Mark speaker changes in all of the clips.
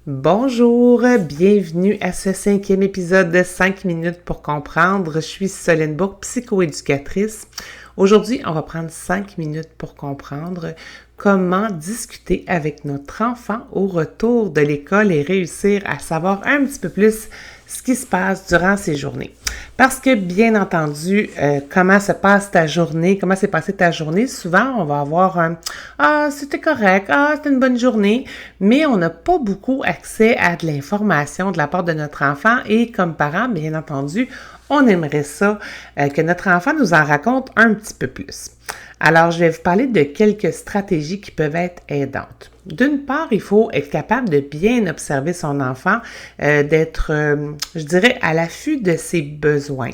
Speaker 1: Bonjour, bienvenue à ce 5e épisode de 5 minutes pour comprendre. Je suis Solène Bourque, psychoéducatrice. Aujourd'hui, on va prendre 5 minutes pour comprendre comment discuter avec notre enfant au retour de l'école et réussir à savoir un petit peu plus ce qui se passe durant ces journées. Parce que, bien entendu, comment se passe ta journée, comment s'est passée ta journée, souvent, on va avoir un « Ah, c'était correct, ah, c'était une bonne journée », mais on n'a pas beaucoup accès à de l'information de la part de notre enfant et comme parents, bien entendu, on aimerait ça, que notre enfant nous en raconte un petit peu plus. Alors, je vais vous parler de quelques stratégies qui peuvent être aidantes. D'une part, il faut être capable de bien observer son enfant, d'être, je dirais, à l'affût de ses besoins.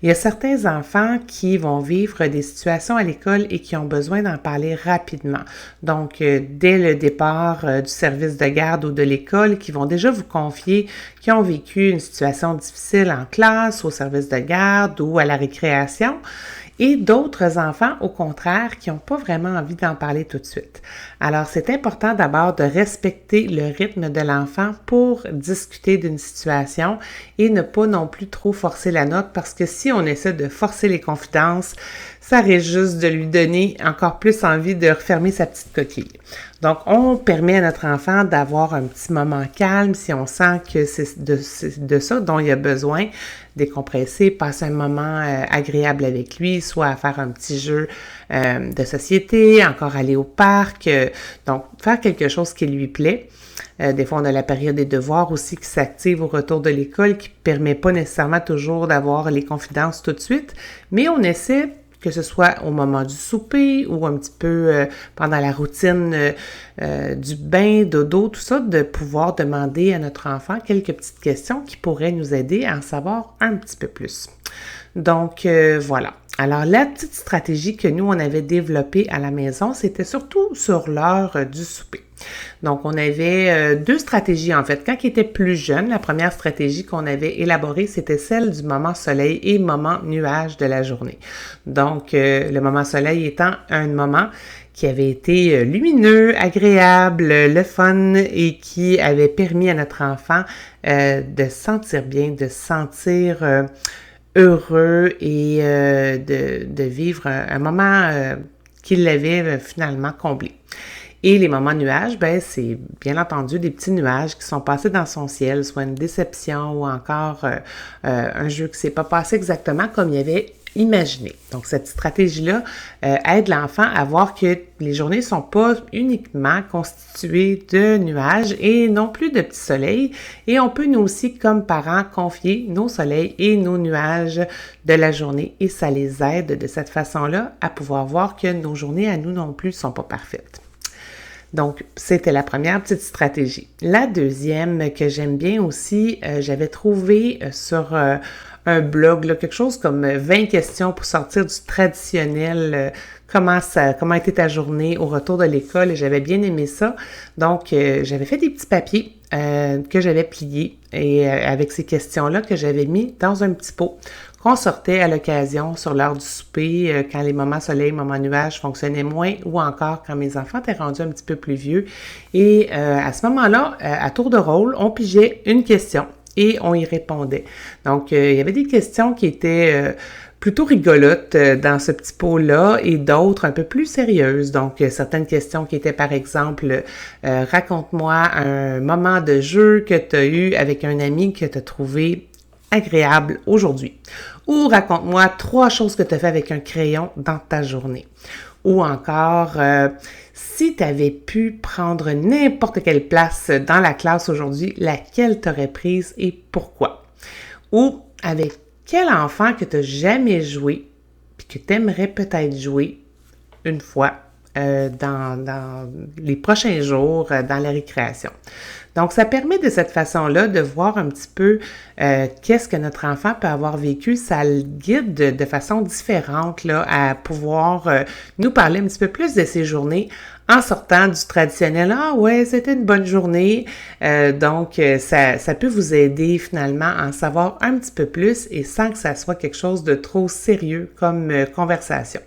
Speaker 1: Il y a certains enfants qui vont vivre des situations à l'école et qui ont besoin d'en parler rapidement. Donc, dès le départ du service de garde ou de l'école, qui vont déjà vous confier qu'ils ont vécu une situation difficile en classe, au service de garde ou à la récréation. Et d'autres enfants, au contraire, qui n'ont pas vraiment envie d'en parler tout de suite. Alors, c'est important d'abord de respecter le rythme de l'enfant pour discuter d'une situation et ne pas non plus trop forcer la note parce que si on essaie de forcer les confidences, ça risque juste de lui donner encore plus envie de refermer sa petite coquille. Donc, on permet à notre enfant d'avoir un petit moment calme si on sent que c'est de ça dont il a besoin, décompresser, passer un moment agréable avec lui, soit à faire un petit jeu de société, encore aller au parc, donc faire quelque chose qui lui plaît. Des fois, on a la période des devoirs aussi qui s'active au retour de l'école, qui ne permet pas nécessairement toujours d'avoir les confidences tout de suite, mais on essaie que ce soit au moment du souper ou un petit peu pendant la routine du bain, dodo, tout ça, de pouvoir demander à notre enfant quelques petites questions qui pourraient nous aider à en savoir un petit peu plus. Donc, voilà. Alors, la petite stratégie que nous, on avait développée à la maison, c'était surtout sur l'heure du souper. Donc, on avait deux stratégies, en fait. Quand il était plus jeune, la première stratégie qu'on avait élaborée, c'était celle du moment soleil et moment nuage de la journée. Donc, le moment soleil étant un moment qui avait été lumineux, agréable, le fun et qui avait permis à notre enfant de se sentir bien, de se sentir heureux et de vivre un moment qu'il l'avait finalement comblé. Et les moments nuages, ben c'est bien entendu des petits nuages qui sont passés dans son ciel, soit une déception ou encore un jeu qui s'est pas passé exactement comme il avait imaginé. Donc, cette stratégie-là aide l'enfant à voir que les journées ne sont pas uniquement constituées de nuages et non plus de petits soleils. Et on peut nous aussi, comme parents, confier nos soleils et nos nuages de la journée et ça les aide de cette façon-là à pouvoir voir que nos journées à nous non plus ne sont pas parfaites. Donc, c'était la première petite stratégie. La deuxième que j'aime bien aussi, j'avais trouvé sur un blog, là, quelque chose comme 20 questions pour sortir du traditionnel, comment était ta journée au retour de l'école, et j'avais bien aimé ça. Donc, j'avais fait des petits papiers que j'avais pliés et avec ces questions-là que j'avais mis dans un petit pot qu'on sortait à l'occasion sur l'heure du souper, quand les moments soleil, moments nuages fonctionnaient moins ou encore quand mes enfants étaient rendus un petit peu plus vieux. Et à ce moment-là, à tour de rôle, on pigeait une question et on y répondait. Donc, il y avait des questions qui étaient plutôt rigolotes dans ce petit pot-là et d'autres un peu plus sérieuses. Donc, certaines questions qui étaient par exemple raconte-moi un moment de jeu que tu as eu avec un ami que tu as trouvé agréable aujourd'hui. Ou raconte-moi 3 choses que tu as fait avec un crayon dans ta journée. Ou encore, si tu avais pu prendre n'importe quelle place dans la classe aujourd'hui, laquelle t'aurais prise et pourquoi? Ou avec quel enfant que tu n'as jamais joué puis que tu aimerais peut-être jouer une fois dans les prochains jours dans la récréation. Donc, ça permet de cette façon-là de voir un petit peu qu'est-ce que notre enfant peut avoir vécu. Ça le guide de façon différente là, à pouvoir nous parler un petit peu plus de ses journées en sortant du traditionnel « Ah ouais, c'était une bonne journée ». Donc, ça peut vous aider finalement à en savoir un petit peu plus et sans que ça soit quelque chose de trop sérieux comme conversation.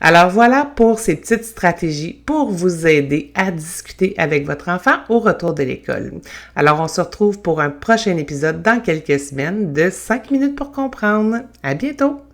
Speaker 1: Alors voilà pour ces petites stratégies pour vous aider à discuter avec votre enfant au retour de l'école. Alors on se retrouve pour un prochain épisode dans quelques semaines de 5 minutes pour comprendre. À bientôt!